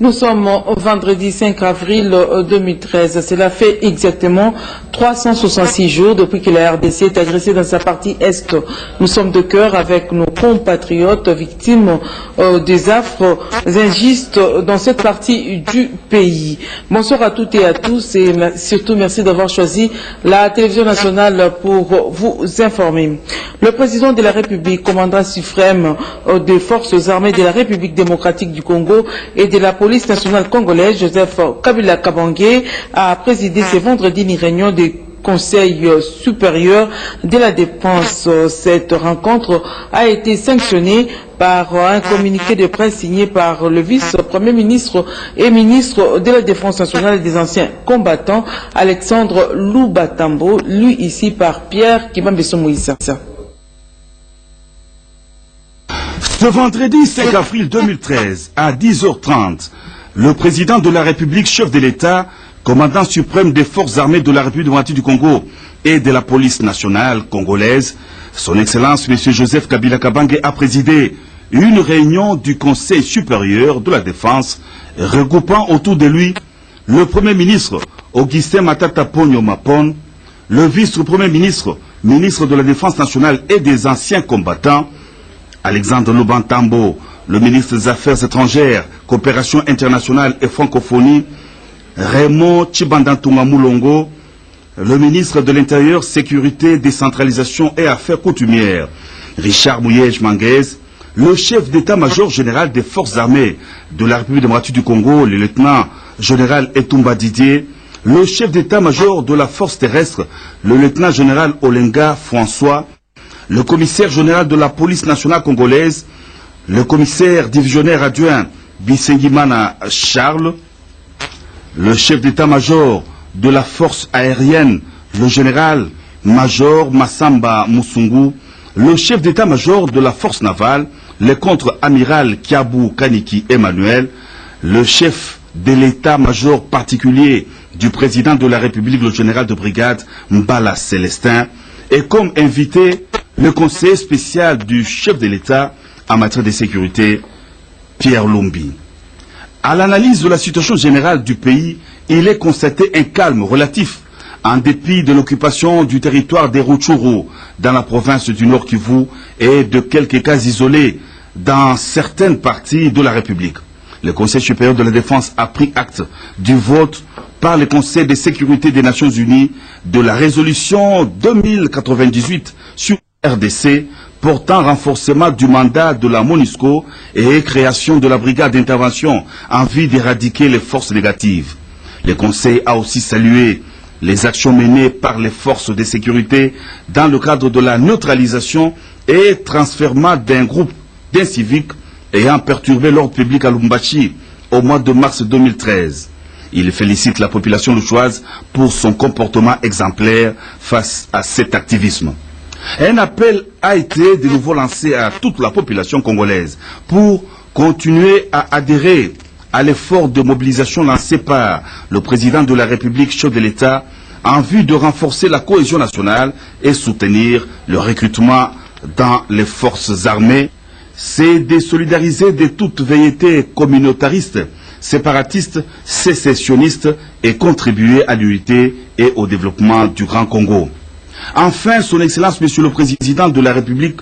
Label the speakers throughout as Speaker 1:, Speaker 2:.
Speaker 1: Nous sommes au vendredi 5 avril 2013. Cela fait exactement 366 jours depuis que la RDC est agressée dans sa partie Est. Nous sommes de cœur avec nos compatriotes victimes des affres injustes dans cette partie du pays. Bonsoir à toutes et à tous et surtout merci d'avoir choisi la télévision nationale pour vous informer. Le président de la République, commandant suprême des forces armées de la République démocratique du Congo et de la police nationale congolaise, Joseph Kabila Kabange, a présidé ce vendredi une réunion des Conseil supérieur de la défense. Cette rencontre a été sanctionnée par un communiqué de presse signé par le vice-premier ministre et ministre de la Défense nationale et des anciens combattants, Alexandre Loubatambo, lui ici par Pierre Kibambeso Moïsa.
Speaker 2: Ce vendredi 5 avril 2013, à 10h30, le président de la République, chef de l'État, commandant suprême des forces armées de la République démocratique du Congo et de la police nationale congolaise, son Excellence M. Joseph Kabila Kabange a présidé une réunion du Conseil supérieur de la défense regroupant autour de lui le Premier ministre Augustin Matata Ponyo Mapon, le vice-premier ministre, ministre de la Défense nationale et des anciens combattants, Alexandre Loubatambo, le ministre des Affaires étrangères, coopération internationale et francophonie, Raymond Chibandantunga Moulongo, le ministre de l'Intérieur, Sécurité, Décentralisation et Affaires coutumières, Richard Mouyej Manguez, le chef d'état-major général des forces armées de la République démocratique du Congo, le lieutenant général Etumba Didier, le chef d'état-major de la force terrestre, le lieutenant général Olenga François, le commissaire général de la police nationale congolaise, le commissaire divisionnaire adjoint Bisengimana Charles, le chef d'état-major de la force aérienne, le général-major Massamba Musungu, le chef d'état-major de la force navale, le contre-amiral Kiabou Kaniki Emmanuel, le chef de l'état-major particulier du président de la République, le général de brigade Mbala Célestin, et comme invité, le conseiller spécial du chef de l'État en matière de sécurité, Pierre Lumbi. À l'analyse de la situation générale du pays, il est constaté un calme relatif en dépit de l'occupation du territoire des Rutshuru dans la province du Nord Kivu et de quelques cas isolés dans certaines parties de la République. Le Conseil supérieur de la défense a pris acte du vote par le Conseil de sécurité des Nations Unies de la résolution 2098 sur RDC portant renforcement du mandat de la MONUSCO et création de la brigade d'intervention en vue d'éradiquer les forces négatives. Le Conseil a aussi salué les actions menées par les forces de sécurité dans le cadre de la neutralisation et transfèrement d'un groupe d'inciviques ayant perturbé l'ordre public à Lubumbashi au mois de mars 2013. Il félicite la population louchoise pour son comportement exemplaire face à cet activisme. Un appel a été de nouveau lancé à toute la population congolaise pour continuer à adhérer à l'effort de mobilisation lancé par le président de la République, chef de l'État, en vue de renforcer la cohésion nationale et soutenir le recrutement dans les forces armées. C'est de solidariser de toute velléité communautariste, séparatiste, sécessionniste et contribuer à l'unité et au développement du Grand Congo. Enfin, son Excellence, Monsieur le Président de la République,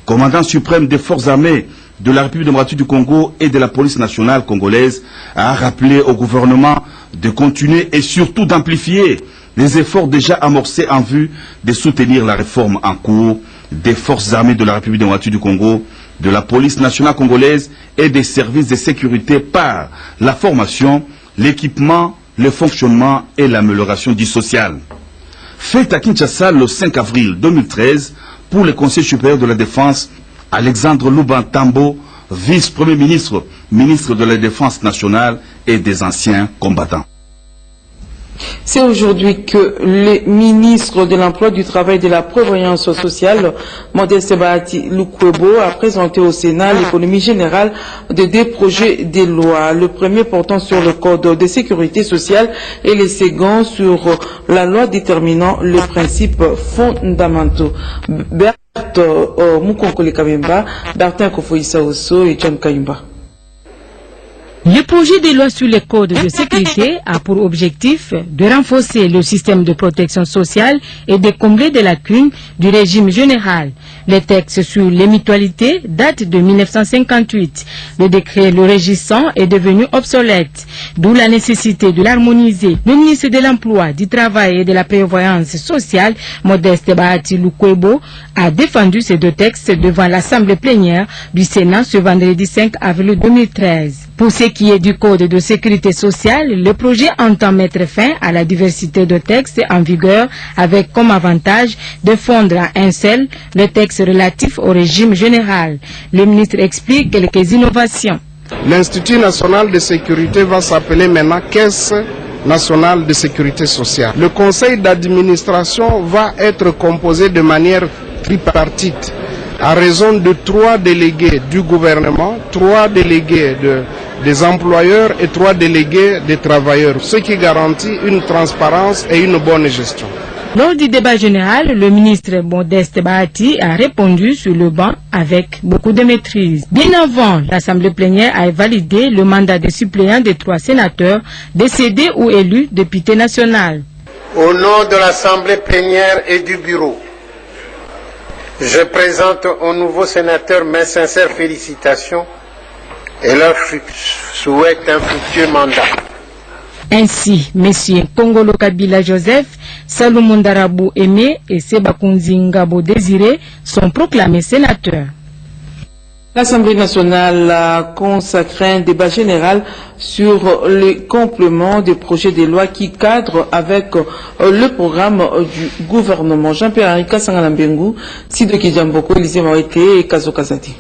Speaker 2: commandant suprême des forces armées de la République démocratique du Congo et de la police nationale congolaise, a rappelé au gouvernement de continuer et surtout d'amplifier les efforts déjà amorcés en vue de soutenir la réforme en cours des forces armées de la République démocratique du Congo, de la police nationale congolaise et des services de sécurité par la formation, l'équipement, le fonctionnement et l'amélioration du social. Fait à Kinshasa le 5 avril 2013 pour le Conseil supérieur de la défense, Alexandre Loubatambo, vice-premier ministre, ministre de la Défense nationale et des anciens combattants.
Speaker 1: C'est aujourd'hui que le ministre de l'Emploi, du Travail et de la Prévoyance sociale, Modeste Bahati Lukwebo, a présenté au Sénat l'économie générale de deux projets de loi. Le premier portant sur le Code de sécurité sociale et le second sur la loi déterminant les principes fondamentaux. Berthe Mukonkole Kamemba, Bertin Kofoïsa Osso et John Kayumba.
Speaker 3: Le projet de loi sur les codes de sécurité a pour objectif de renforcer le système de protection sociale et de combler des lacunes du régime général. Les textes sur les mutualités datent de 1958. Le décret le régissant est devenu obsolète, d'où la nécessité de l'harmoniser. Le ministre de l'Emploi, du Travail et de la Prévoyance sociale, Modeste Bahati Lukwebo, a défendu ces deux textes devant l'Assemblée plénière du Sénat ce vendredi 5 avril 2013. Pour ce qui est du Code de sécurité sociale, le projet entend mettre fin à la diversité de textes en vigueur avec comme avantage de fondre à un seul le texte relatif au régime général. Le ministre explique quelques innovations.
Speaker 4: L'Institut national de sécurité va s'appeler maintenant Caisse nationale de sécurité sociale. Le conseil d'administration va être composé de manière tripartite, à raison de 3 délégués du gouvernement, 3 délégués des employeurs et 3 délégués des travailleurs, ce qui garantit une transparence et une bonne gestion.
Speaker 3: Lors du débat général, le ministre Modeste Bahati a répondu sur le banc avec beaucoup de maîtrise. Bien avant, l'Assemblée plénière a validé le mandat de suppléant des 3 sénateurs décédés ou élus députés nationaux.
Speaker 5: Au nom de l'Assemblée plénière et du bureau, je présente aux nouveaux sénateurs mes sincères félicitations et leur souhaite un fructueux mandat.
Speaker 3: Ainsi, M. Kongolo Kabila Joseph, Salomon Darabou Aimé et Sebakunzi Ngabo Désiré sont proclamés sénateurs.
Speaker 1: L'Assemblée nationale a consacré un débat général sur les compléments des projets de loi qui cadrent avec le programme du gouvernement. Jean-Pierre Arika Sangalambengu, Sido Kijamboko, Elisée Maouete et Kazo Kazati.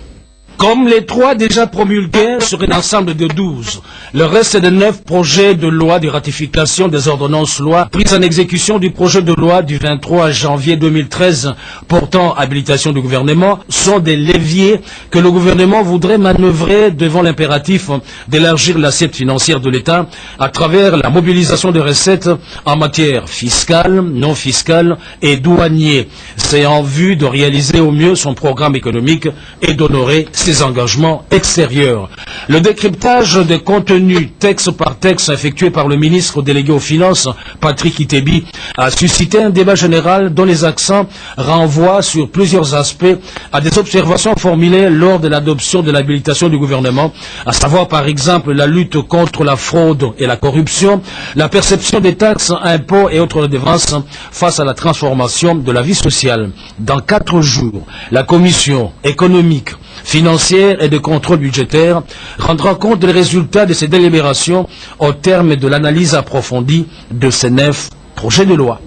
Speaker 6: Comme les 3 déjà promulgués sur un ensemble de 12, le reste de 9 projets de loi de ratification des ordonnances lois prises en exécution du projet de loi du 23 janvier 2013 portant habilitation du gouvernement sont des leviers que le gouvernement voudrait manœuvrer devant l'impératif d'élargir l'assiette financière de l'État à travers la mobilisation de recettes en matière fiscale, non fiscale et douanière. C'est en vue de réaliser au mieux son programme économique et d'honorer ses engagements extérieurs. Le décryptage des contenus texte par texte effectué par le ministre délégué aux Finances, Patrick Itebi, a suscité un débat général dont les accents renvoient sur plusieurs aspects à des observations formulées lors de l'adoption de l'habilitation du gouvernement, à savoir par exemple la lutte contre la fraude et la corruption, la perception des taxes, impôts et autres redevances face à la transformation de la vie sociale. Dans 4 jours, la commission économique, financière et de contrôle budgétaire rendra compte des résultats de ces délibérations au terme de l'analyse approfondie de ces 9 projets de loi.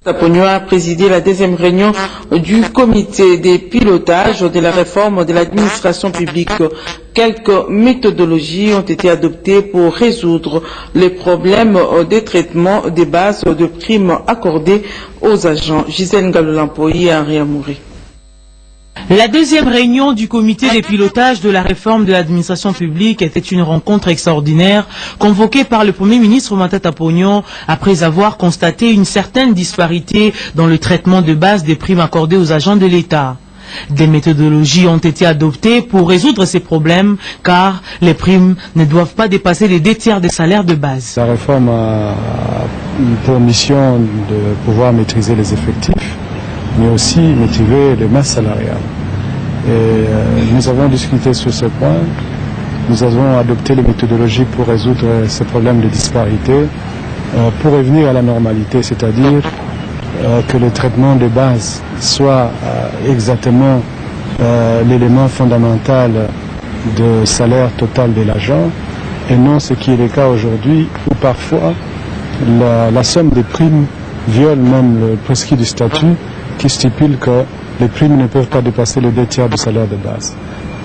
Speaker 1: Tapogno a présidé la 2e réunion du comité des pilotages de la réforme de l'administration publique. Quelques méthodologies ont été adoptées pour résoudre les problèmes des traitements des bases de primes accordées aux agents. Gisèle Ngalolampoyi et Henri Amouri.
Speaker 7: La 2e réunion du comité des pilotages de la réforme de l'administration publique était une rencontre extraordinaire convoquée par le Premier ministre Matata Ponyo après avoir constaté une certaine disparité dans le traitement de base des primes accordées aux agents de l'État. Des méthodologies ont été adoptées pour résoudre ces problèmes car les primes ne doivent pas dépasser les 2/3 des salaires de base.
Speaker 8: La réforme a pour mission de pouvoir maîtriser les effectifs, mais aussi maîtriser les masses salariales. Et nous avons discuté sur ce point. Nous avons adopté les méthodologies pour résoudre ces problèmes de disparité, pour revenir à la normalité, c'est-à-dire que le traitement de base soit exactement l'élément fondamental de salaire total de l'agent, et non ce qui est le cas aujourd'hui, où parfois la somme des primes viole même le prescrit du statut qui stipule que les primes ne peuvent pas dépasser les 2/3 du salaire de base.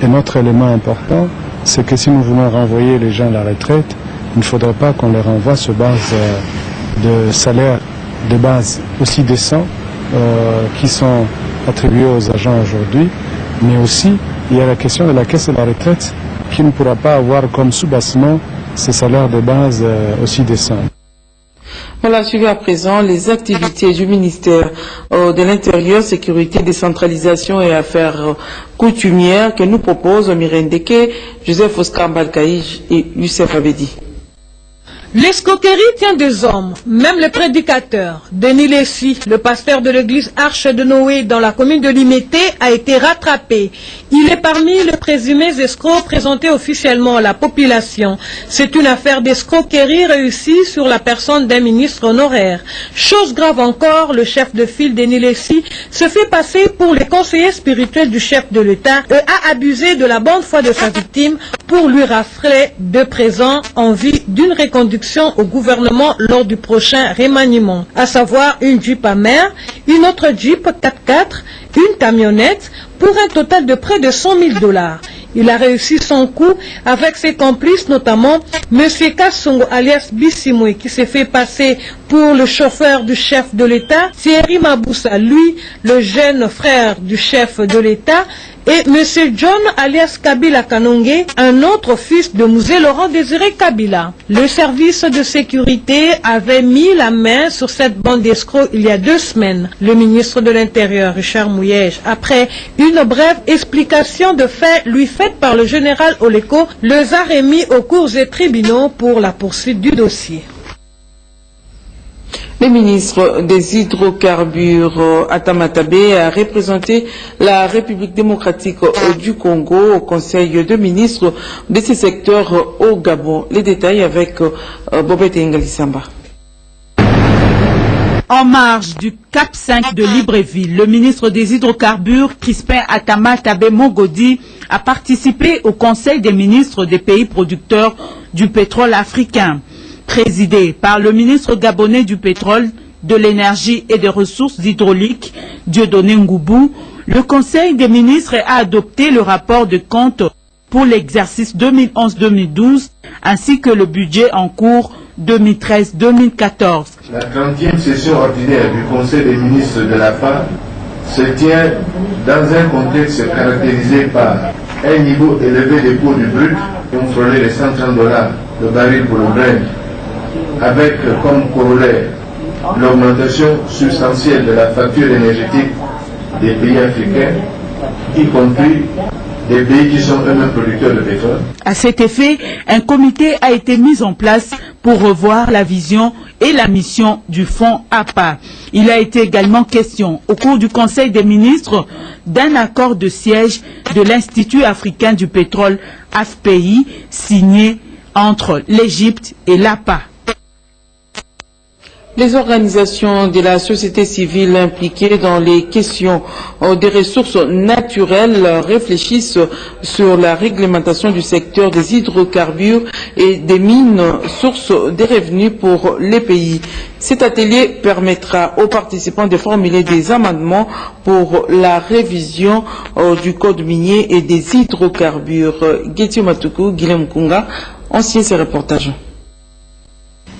Speaker 8: Et notre élément important, c'est que si nous voulons renvoyer les gens à la retraite, il ne faudrait pas qu'on les renvoie sur base de salaires de base aussi décents qui sont attribués aux agents aujourd'hui, mais aussi il y a la question de la caisse de la retraite qui ne pourra pas avoir comme sous-bassement ces salaires de base aussi décents.
Speaker 1: Voilà, suivez à présent les activités du ministère de l'Intérieur, Sécurité, Décentralisation et Affaires coutumières que nous proposent Mirendeke, Joseph Oscar Balkaïj et Youssef Abedi.
Speaker 9: L'escroquerie tient des hommes, même le prédicateur. Denis Lessi, le pasteur de l'église Arche de Noé dans la commune de Limité, a été rattrapé. Il est parmi les présumés escrocs présentés officiellement à la population. C'est une affaire d'escroquerie réussie sur la personne d'un ministre honoraire. Chose grave encore, le chef de file Denis Lessi se fait passer pour le conseiller spirituel du chef de l'État et a abusé de la bonne foi de sa victime pour lui rafler de présents en vue d'une reconduction au gouvernement lors du prochain remaniement, à savoir une Jeep Amer, une autre Jeep 4x4, une camionnette, pour un total de près de 100 000 $. Il a réussi son coup avec ses complices, notamment M. Kassongo alias Bissimoué, qui s'est fait passer pour le chauffeur du chef de l'État, Thierry Maboussa, lui, le jeune frère du chef de l'État, et M. John alias Kabila Kanonge, un autre fils de Mouzé Laurent Désiré Kabila. Le service de sécurité avait mis la main sur cette bande d'escrocs il y a 2 semaines. Le ministre de l'Intérieur, Richard Mouyège, après une brève explication de fait lui faite par le général Oleko, les a remis aux cours et tribunaux pour la poursuite du dossier.
Speaker 1: Le ministre des Hydrocarbures, Atamatabé, a représenté la République démocratique du Congo au Conseil de ministres de ces secteurs au Gabon. Les détails avec Bobette Ngalisamba.
Speaker 10: En marge du Cap 5 de Libreville, le ministre des Hydrocarbures, Crispin Atamatabé Mongodi, a participé au Conseil des ministres des pays producteurs du pétrole africain. Présidé par le ministre gabonais du pétrole, de l'énergie et des ressources hydrauliques, Dieudonné Ngoubou, le Conseil des ministres a adopté le rapport de compte pour l'exercice 2011-2012 ainsi que le budget en cours 2013-2014.
Speaker 11: La 30e session ordinaire du Conseil des ministres de la FA se tient dans un contexte caractérisé par un niveau élevé des cours du brut, qui ont frôlé les $130 le baril pour le Brent, avec comme corollaire l'augmentation substantielle de la facture énergétique des pays africains, y compris des pays qui sont eux-mêmes producteurs de pétrole.
Speaker 10: À cet effet, un comité a été mis en place pour revoir la vision et la mission du fonds APA. Il a été également question, au cours du Conseil des ministres, d'un accord de siège de l'Institut africain du pétrole, AFPI, signé entre l'Égypte et l'APA.
Speaker 1: Les organisations de la société civile impliquées dans les questions des ressources naturelles réfléchissent sur la réglementation du secteur des hydrocarbures et des mines, source de revenus pour les pays. Cet atelier permettra aux participants de formuler des amendements pour la révision du code minier et des hydrocarbures. Getio Matuku, Guilhem Kunga, on signe ces reportages.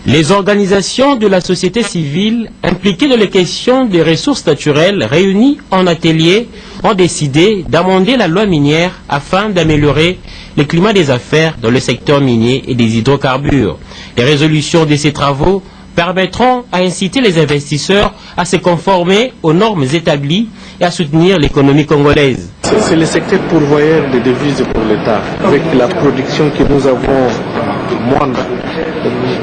Speaker 12: Les organisations de la société civile impliquées dans les questions des ressources naturelles réunies en atelier ont décidé d'amender la loi minière afin d'améliorer le climat des affaires dans le secteur minier et des hydrocarbures. Les résolutions de ces travaux permettront à inciter les investisseurs à se conformer aux normes établies et à soutenir l'économie congolaise.
Speaker 4: C'est le secteur pourvoyeur de devises pour l'État. Avec la production que nous avons moindre,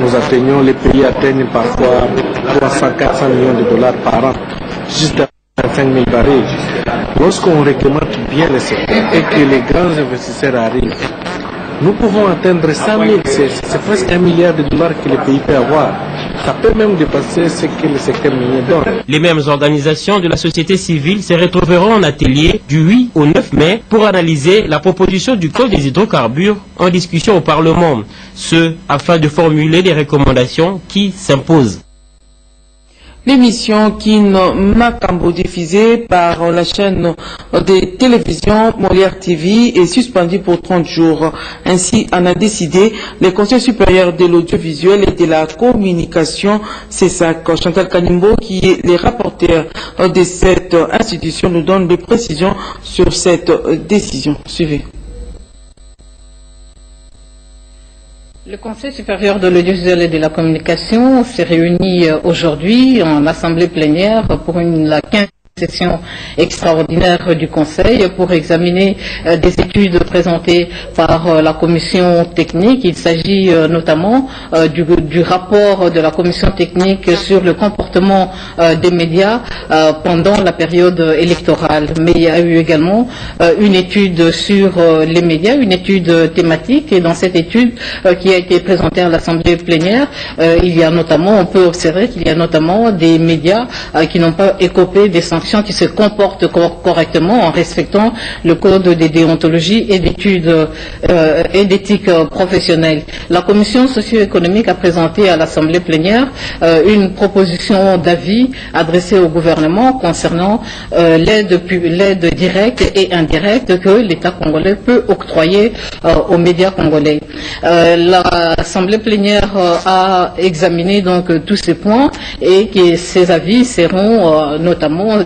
Speaker 4: nous atteignons, les pays atteignent parfois 300-400 millions de dollars par an, juste à 5 000 barils. Lorsqu'on réglemente bien le secteur et que les grands investisseurs arrivent, nous pouvons atteindre 100 000, c'est presque $1 milliard que le pays peut avoir. Ça peut même dépasser ce que le secteur minier donne.
Speaker 12: Les mêmes organisations de la société civile se retrouveront en atelier du 8 au 9 mai pour analyser la proposition du Code des hydrocarbures en discussion au Parlement, ce afin de formuler des recommandations qui s'imposent.
Speaker 1: L'émission Kin Makambo diffusée par la chaîne de télévision Molière TV est suspendue pour 30 jours. Ainsi en a décidé le Conseil supérieur de l'audiovisuel et de la communication, CESAC. Chantal Kanimbo, qui est le rapporteur de cette institution, nous donne des précisions sur cette décision. Suivez.
Speaker 13: Le Conseil supérieur de l'audiovisuel et de la communication s'est réuni aujourd'hui en assemblée plénière pour la 15e session extraordinaire du Conseil pour examiner des études présentées par la commission technique. Il s'agit notamment du rapport de la commission technique sur le comportement des médias pendant la période électorale. Mais il y a eu également une étude sur les médias, une étude thématique, et dans cette étude qui a été présentée à l'Assemblée plénière, il y a notamment, on peut observer qu'il y a notamment des médias qui n'ont pas écopé des sanctions, qui se comportent correctement en respectant le code de déontologie et d'études et d'éthique professionnelle. La commission socio-économique a présenté à l'Assemblée plénière une proposition d'avis adressée au gouvernement concernant l'aide directe et indirecte que l'État congolais peut octroyer aux médias congolais. L'Assemblée plénière a examiné donc tous ces points et que ces avis seront notamment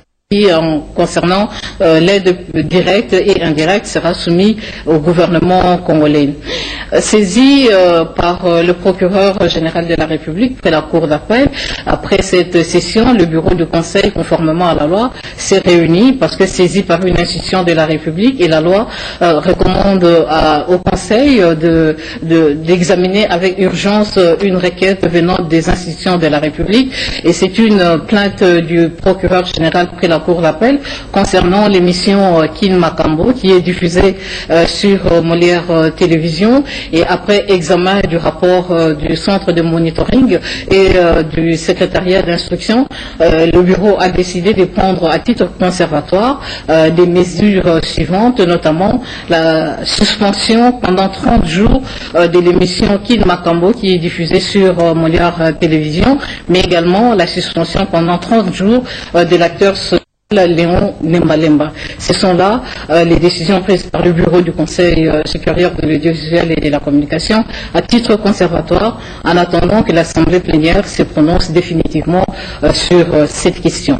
Speaker 13: concernant l'aide directe et indirecte sera soumis au gouvernement congolais. Saisi par le procureur général de la République près la Cour d'appel, après cette session, le bureau du Conseil, conformément à la loi, s'est réuni parce que saisi par une institution de la République, et la loi recommande au Conseil d'examiner avec urgence une requête venant des institutions de la République, et c'est une plainte du procureur général près la Cour d'appel concernant l'émission Kin Makambo qui est diffusée sur Molière Télévision, et après examen du rapport du centre de monitoring et du secrétariat d'instruction, le bureau a décidé de prendre à titre conservatoire des mesures suivantes, notamment la suspension pendant 30 jours de l'émission Kin Makambo qui est diffusée sur Molière Télévision, mais également la suspension pendant 30 jours de l'acteur Léon Nembalemba. Ce sont là les décisions prises par le bureau du Conseil supérieur de l'audiovisuel et de la communication à titre conservatoire, en attendant que l'Assemblée plénière se prononce définitivement sur cette question.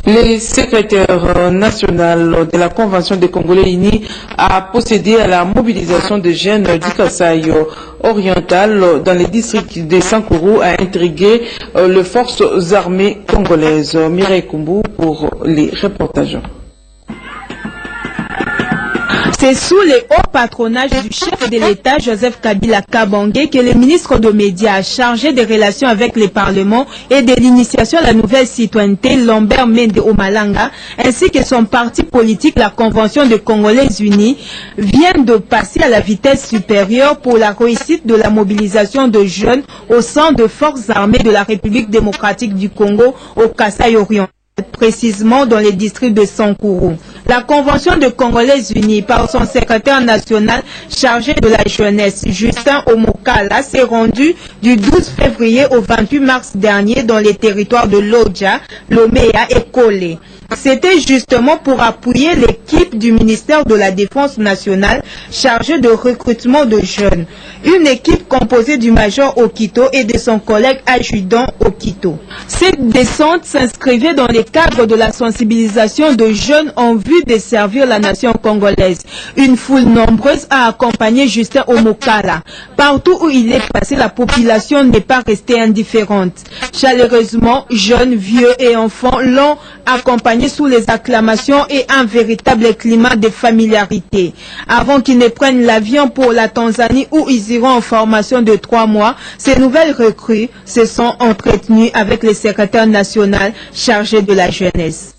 Speaker 1: Le secrétaire national de la Convention des Congolais unis a procédé à la mobilisation des jeunes du Kasaï oriental dans les districts de Sankourou, a intrigué les forces armées congolaises. Mireille Kumbu pour les reportages.
Speaker 14: C'est sous les hauts patronages du chef de l'État, Joseph Kabila Kabangé, que le ministre des Médias chargé des relations avec les parlements et de l'initiation à la nouvelle citoyenneté, Lambert Mende Omalanga, ainsi que son parti politique, la Convention des Congolais unis, viennent de passer à la vitesse supérieure pour la réussite de la mobilisation de jeunes au sein de forces armées de la République démocratique du Congo au Kasaï oriental, précisément dans les districts de Sankourou. La Convention de Congolais unis, par son secrétaire national chargé de la jeunesse, Justin Omokala, s'est rendu du 12 février au 28 mars dernier dans les territoires de Lodja, Lomea et Kolé. C'était justement pour appuyer l'équipe du ministère de la Défense nationale chargée de recrutement de jeunes. Une équipe composée du major Okito et de son collègue adjudant Okito. Cette descente s'inscrivait dans le cadre de la sensibilisation de jeunes en vue de servir la nation congolaise. Une foule nombreuse a accompagné Justin Omokala. Partout où il est passé, la population n'est pas restée indifférente. Chaleureusement, jeunes, vieux et enfants l'ont accompagné sous les acclamations et un véritable climat de familiarité. Avant qu'ils ne prennent l'avion pour la Tanzanie où ils iront en formation de 3 mois, ces nouvelles recrues se sont entretenues avec le secrétaire national chargé de la jeunesse.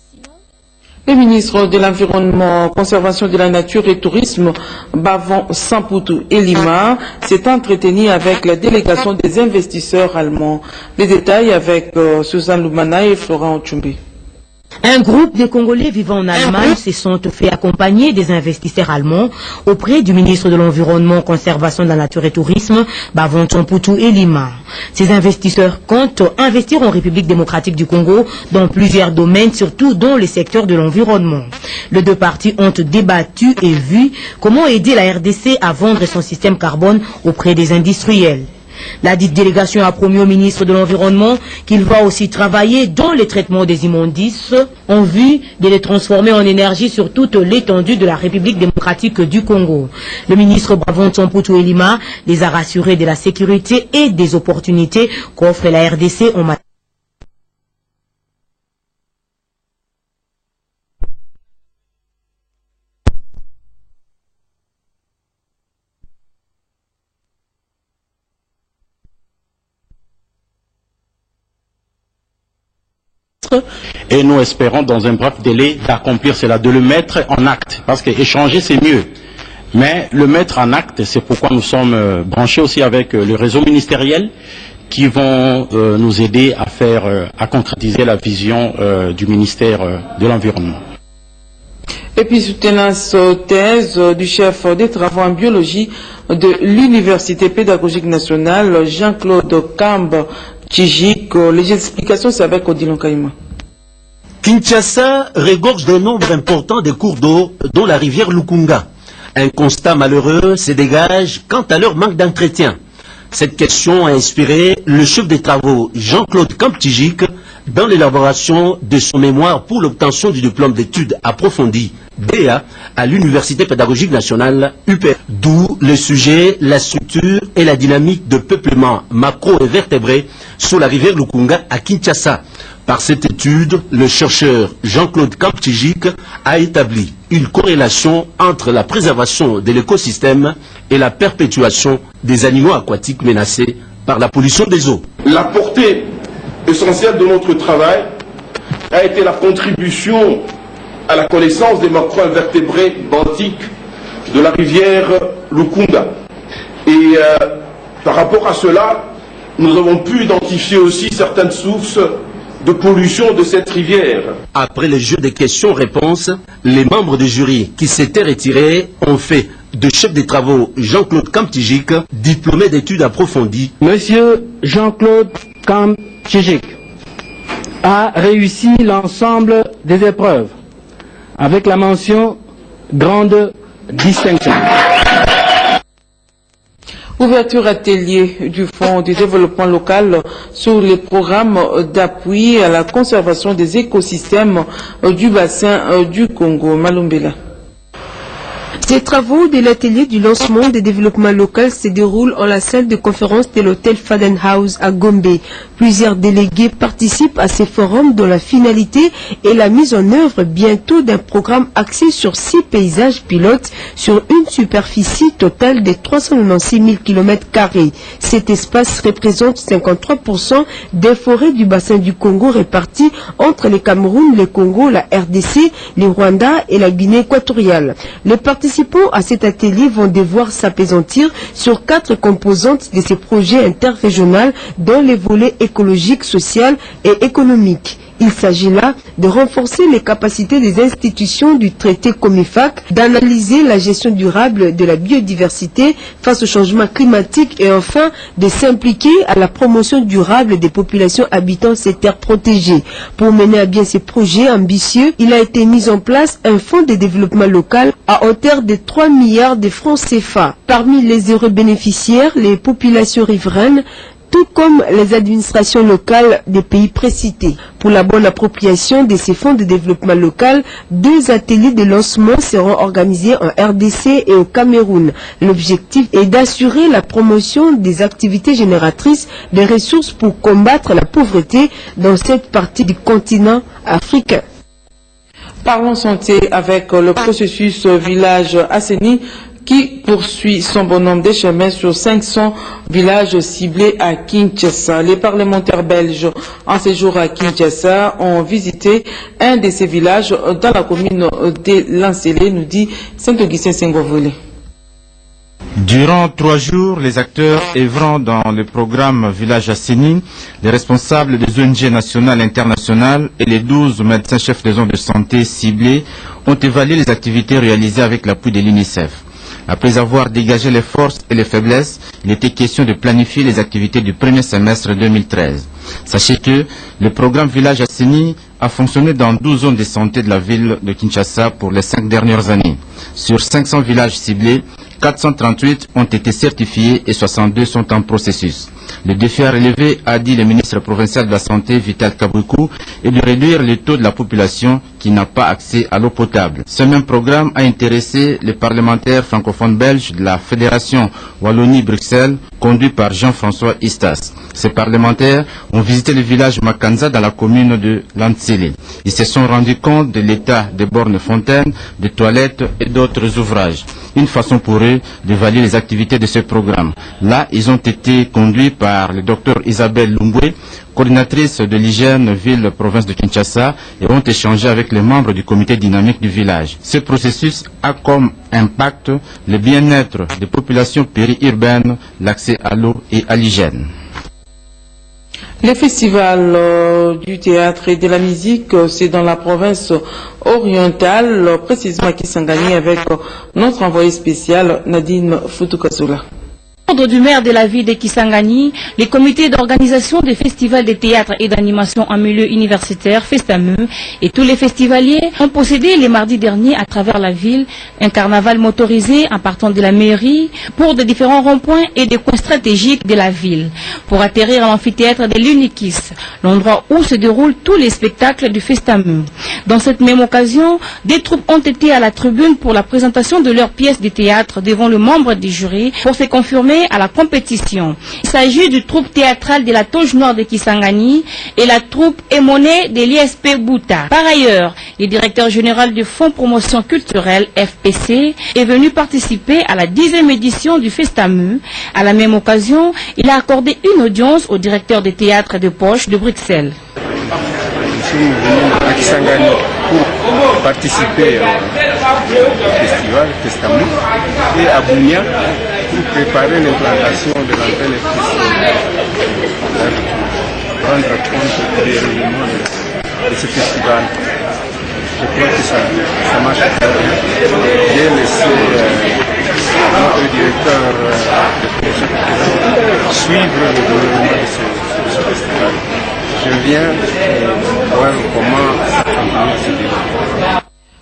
Speaker 1: Le ministre de l'Environnement, Conservation de la Nature et Tourisme, Bavon Samputu Elima, s'est entretenu avec la délégation des investisseurs allemands. Les détails avec Suzanne Lumana et Florent Ochumbi.
Speaker 15: Un groupe de Congolais vivant en Allemagne se sont fait accompagner des investisseurs allemands auprès du ministre de l'Environnement, Conservation de la Nature et Tourisme, Bavon Samputu Elima. Ces investisseurs comptent investir en République démocratique du Congo dans plusieurs domaines, surtout dans le secteur de l'environnement. Les deux parties ont débattu et vu comment aider la RDC à vendre son système carbone auprès des industriels. La dite délégation a promis au ministre de l'Environnement qu'il va aussi travailler dans le traitement des immondices en vue de les transformer en énergie sur toute l'étendue de la République démocratique du Congo. Le ministre Bavonton Poutou Elima les a rassurés de la sécurité et des opportunités qu'offre la RDC en matière.
Speaker 16: Et nous espérons dans un bref délai d'accomplir cela, de le mettre en acte, parce que échanger c'est mieux, mais le mettre en acte, c'est pourquoi nous sommes branchés aussi avec le réseau ministériel qui vont nous aider à concrétiser la vision du ministère de l'Environnement.
Speaker 1: Et puis soutenance thèse du chef des travaux en biologie de l'Université pédagogique nationale, Jean-Claude Kamb Tchijik. Les explications, c'est avec Odilon Kaïma.
Speaker 17: Kinshasa regorge d'un nombre important de cours d'eau, dont la rivière Lukunga. Un constat malheureux se dégage quant à leur manque d'entretien. Cette question a inspiré le chef des travaux Jean-Claude Kamb Tchijik dans l'élaboration de son mémoire pour l'obtention du diplôme d'études approfondies DEA à l'Université pédagogique nationale UP. D'où le sujet, la structure et la dynamique de peuplement macro-invertébré sur la rivière Lukunga à Kinshasa. Par cette étude, le chercheur Jean-Claude Kamb Tchijik a établi une corrélation entre la préservation de l'écosystème et la perpétuation des animaux aquatiques menacés par la pollution des eaux.
Speaker 18: La portée essentielle de notre travail a été la contribution à la connaissance des macro-invertébrés benthiques de la rivière Lukunga. Et par rapport à cela, nous avons pu identifier aussi certaines sources de pollution de cette rivière.
Speaker 17: Après le jeu des questions-réponses, les membres du jury qui s'étaient retirés ont fait de chef des travaux Jean-Claude Kamb Tchijik, diplômé d'études approfondies.
Speaker 19: Monsieur Jean-Claude Kamb Tchijik a réussi l'ensemble des épreuves avec la mention grande distinction.
Speaker 1: Ouverture atelier du Fonds du développement local sur les programmes d'appui à la conservation des écosystèmes du bassin du Congo. Malumbela.
Speaker 20: Ces travaux de l'atelier du lancement des développements local se déroulent en la salle de conférence de l'hôtel Faden House à Gombe. Plusieurs délégués participent à ces forums dont la finalité est la mise en œuvre bientôt d'un programme axé sur 6 paysages pilotes sur une superficie totale de 396 000 km². Cet espace représente 53% des forêts du bassin du Congo réparties entre le Cameroun, le Congo, la RDC, le Rwanda et la Guinée équatoriale. Les participants à cet atelier vont devoir s'appesantir sur 4 composantes de ces projets interrégionaux dont les volets écologique, social et économique. Il s'agit là de renforcer les capacités des institutions du traité COMIFAC, d'analyser la gestion durable de la biodiversité face au changement climatique et enfin de s'impliquer à la promotion durable des populations habitant ces terres protégées. Pour mener à bien ces projets ambitieux, il a été mis en place un fonds de développement local à hauteur de 3 milliards de francs CFA. Parmi les heureux bénéficiaires, les populations riveraines, tout comme les administrations locales des pays précités. Pour la bonne appropriation de ces fonds de développement local, 2 ateliers de lancement seront organisés en RDC et au Cameroun. L'objectif est d'assurer la promotion des activités génératrices de ressources pour combattre la pauvreté dans cette partie du continent africain.
Speaker 1: Parlons santé avec le processus village assaini qui poursuit son bonhomme de chemin sur 500 villages ciblés à Kinshasa. Les parlementaires belges en séjour à Kinshasa ont visité un de ces villages dans la commune de Lancélé, nous dit Saint-Augustin Sengovole.
Speaker 21: Durant 3 jours, les acteurs œuvrant dans le programme Village Assaini, les responsables des ONG nationales et internationales et les 12 médecins-chefs des zones de santé ciblés ont évalué les activités réalisées avec l'appui de l'UNICEF. Après avoir dégagé les forces et les faiblesses, il était question de planifier les activités du premier semestre 2013. Sachez que le programme Village Assaini a fonctionné dans 12 zones de santé de la ville de Kinshasa pour les 5 dernières années. Sur 500 villages ciblés, 438 ont été certifiés et 62 sont en processus. Le défi à relever, a dit le ministre provincial de la Santé, Vital Kaboukou, est de réduire le taux de la population qui n'a pas accès à l'eau potable. Ce même programme a intéressé les parlementaires francophones belges de la Fédération Wallonie-Bruxelles, conduit par Jean-François Istas. Ces parlementaires ont visité le village Makanza dans la commune de Lantsele. Ils se sont rendus compte de l'état des bornes fontaines, des toilettes et d'autres ouvrages. Une façon pour eux d'évaluer les activités de ce programme. Là, ils ont été conduits par le docteur Isabelle Lumbwe, coordinatrice de l'hygiène ville-province de Kinshasa, et ont échangé avec les membres du comité dynamique du village. Ce processus a comme impact le bien-être des populations périurbaines, l'accès à l'eau et à l'hygiène.
Speaker 1: Le festival du théâtre et de la musique, c'est dans la province orientale, précisément à Kisangani, avec notre envoyé spécial Nadine Foutoukassoula.
Speaker 2: Ordre du maire de la ville de Kisangani, les comités d'organisation des festivals de théâtre et d'animation en milieu universitaire, FESTAME, et tous les festivaliers ont possédé les mardis derniers à travers la ville un carnaval motorisé en partant de la mairie pour de différents ronds-points et des coins stratégiques de la ville, pour atterrir à l'amphithéâtre de l'Unikis, l'endroit où se déroulent tous les spectacles du FESTAME. Dans cette même occasion, des troupes ont été à la tribune pour la présentation de leurs pièces de théâtre devant le membre du jury pour se confirmer à la compétition. Il s'agit du troupe théâtral de la Toge Nord de Kisangani et la troupe émonée de l'ISP Bouta. Par ailleurs, le directeur général du Fonds Promotion Culturelle, FPC, est venu participer à la 10e édition du FESTAME. À la même occasion, il a accordé une audience au directeur des théâtres de poche de Bruxelles.
Speaker 22: Je suis venu à Kisangani pour participer au festival FESTAME et à Bounia pour préparer l'implantation de l'antenne FPC, rendre compte des événements de ce festival. Je crois que ça marche très bien. J'ai laissé notre directeur de promotion culturelle suivre le développement de ce festival. Je viens voir comment ça se déroule.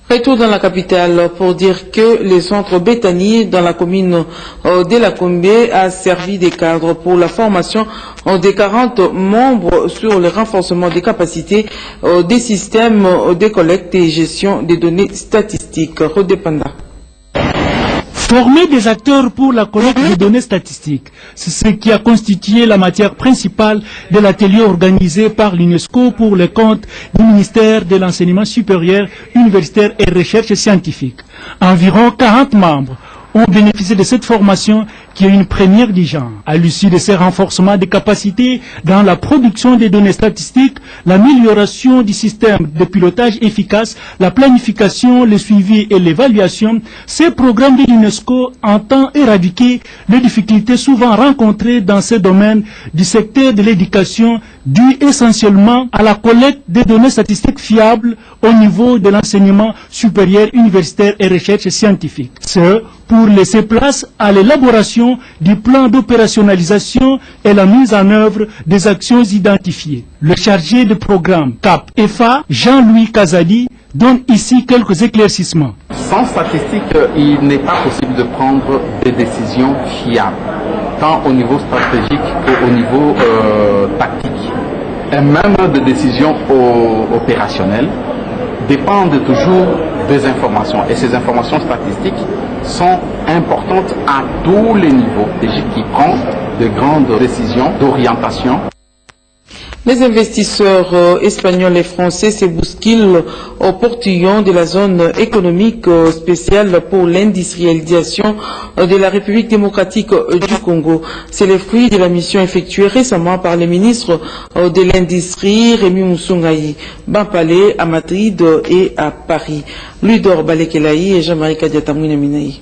Speaker 1: Retour dans la capitale pour dire que le centre Béthanie dans la commune de la Combe a servi de cadre pour la formation des 40 membres sur le renforcement des capacités des systèmes de collecte et gestion des données statistiques. Redépendant.
Speaker 23: Former des acteurs pour la collecte des données statistiques, c'est ce qui a constitué la matière principale de l'atelier organisé par l'UNESCO pour les comptes du ministère de l'Enseignement supérieur, universitaire et recherche scientifique. Environ 40 membres ont bénéficié de cette formation qui est une première du genre. À l'issue de ces renforcements des capacités dans la production des données statistiques, l'amélioration du système de pilotage efficace, la planification, le suivi et l'évaluation, ces programmes de l'UNESCO entendent éradiquer les difficultés souvent rencontrées dans ces domaines du secteur de l'éducation dues essentiellement à la collecte des données statistiques fiables au niveau de l'enseignement supérieur, universitaire et recherche scientifique. Ce pour laisser place à l'élaboration du plan d'opérationnalisation et la mise en œuvre des actions identifiées. Le chargé de programme CAP-EFA, Jean-Louis Kazali, donne ici quelques éclaircissements.
Speaker 24: Sans statistiques, il n'est pas possible de prendre des décisions fiables, tant au niveau stratégique qu'au niveau tactique. Et même des décisions opérationnelles dépendent toujours des informations. Et ces informations statistiques sont importantes à tous les niveaux. L'Égypte qui prend de grandes décisions d'orientation.
Speaker 1: Les investisseurs espagnols et français se bousculent au portillon de la zone économique spéciale pour l'industrialisation de la République démocratique du Congo. C'est le fruit de la mission effectuée récemment par le ministre de l'Industrie, Rémi Moussoungaï, Bampalé, à Madrid et à Paris. Ludor Balekelaï et Jean-Marie Kadiatamouina Minaï.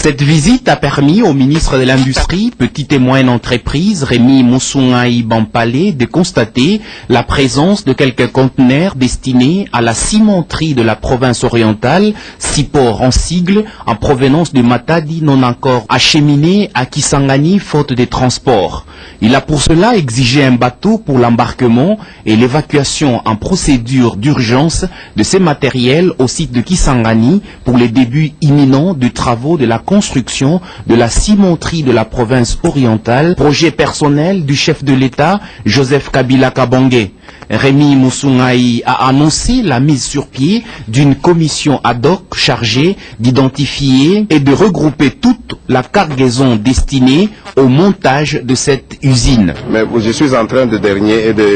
Speaker 3: Cette visite a permis au ministre de l'Industrie, Petite et Moyenne Entreprise, Rémi Moussoungaï Bampalé, de constater la présence de quelques conteneurs destinés à la cimenterie de la province orientale, Sipor en sigle, en provenance de Matadi non encore acheminés à Kisangani faute de transport. Il a pour cela exigé un bateau pour l'embarquement et l'évacuation en procédure d'urgence de ces matériels au site de Kisangani pour les débuts imminents de travaux de la construction de la cimenterie de la province orientale, projet personnel du chef de l'État, Joseph Kabila Kabange. Rémi Moussoungaï a annoncé la mise sur pied d'une commission ad hoc chargée d'identifier et de regrouper toute la cargaison destinée au montage de cette usine.
Speaker 5: Mais je suis en train de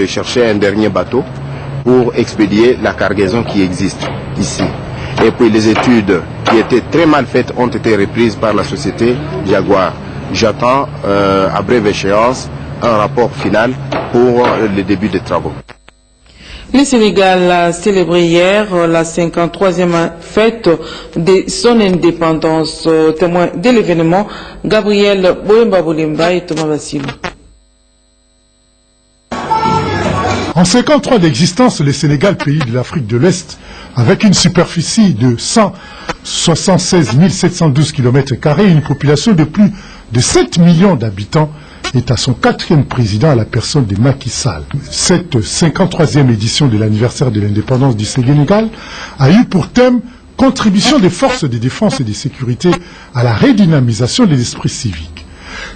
Speaker 5: chercher un dernier bateau pour expédier la cargaison qui existe ici. Et puis les études qui étaient très mal faites ont été reprises par la société Jaguar. J'attends à brève échéance un rapport final pour le début des travaux.
Speaker 1: Le Sénégal a célébré hier la 53e fête de son indépendance. Témoin de l'événement, Gabriel Boyemba et Thomas Vassilou.
Speaker 6: En 53 d'existence, le Sénégal, pays de l'Afrique de l'Est, avec une superficie de 176 712 km² et une population de plus de 7 millions d'habitants, est à son 4e président à la personne de Macky Sall. Cette 53e édition de l'anniversaire de l'indépendance du Sénégal a eu pour thème « Contribution des forces de défense et de sécurité à la redynamisation de l'esprit civique ».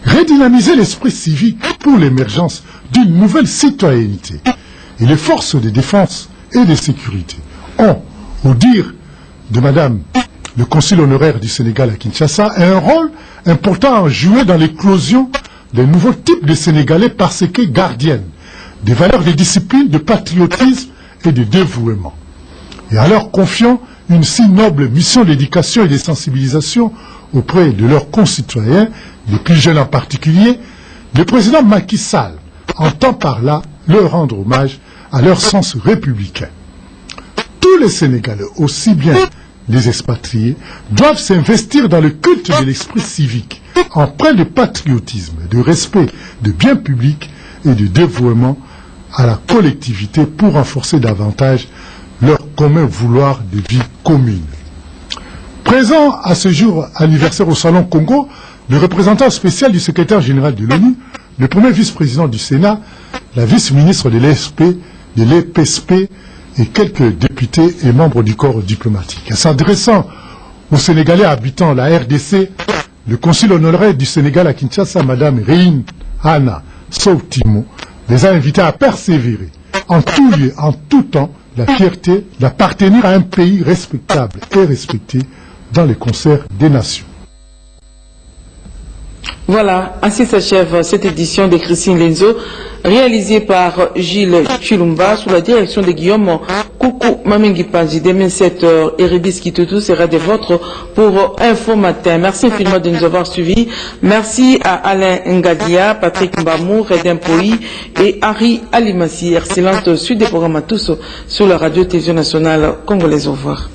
Speaker 6: Redynamiser l'esprit civique pour l'émergence d'une nouvelle citoyenneté. Et les forces de défense et de sécurité ont, au dire de Madame le consul honoraire du Sénégal à Kinshasa, un rôle important à jouer dans l'éclosion des nouveaux types de Sénégalais parce que gardiennes des valeurs de discipline, de patriotisme et de dévouement. Et alors confiant une si noble mission d'éducation et de sensibilisation auprès de leurs concitoyens, les plus jeunes en particulier, le président Macky Sall entend par là leur rendre hommage à leur sens républicain. Tous les Sénégalais, aussi bien les expatriés, doivent s'investir dans le culte de l'esprit civique, empreint de patriotisme, de respect, de bien public et de dévouement à la collectivité pour renforcer davantage leur commun vouloir de vie commune. Présent à ce jour anniversaire au Salon Congo, le représentant spécial du secrétaire général de l'ONU, le premier vice-président du Sénat, la vice-ministre de l'EPSP et quelques députés et membres du corps diplomatique. En s'adressant aux Sénégalais habitant la RDC, le consul honoraire du Sénégal à Kinshasa, Madame Reine Anna Soutimo, les a invités à persévérer en tout lieu, en tout temps, la fierté d'appartenir à un pays respectable et respecté dans le concert des nations.
Speaker 1: Voilà, ainsi s'achève cette édition de Christine Lenzo, réalisée par Gilles Chilumba sous la direction de Guillaume Koukou Mamengipanji. Demain 7h, Erebis Kitutu sera des vôtres pour Info Matin. Merci infiniment de nous avoir suivis. Merci à Alain Ngadia, Patrick Mbamou, Redem Poi et Harry Alimassi. Excellente suite des programmes à tous sur la radio-télévision nationale congolaise. Au revoir.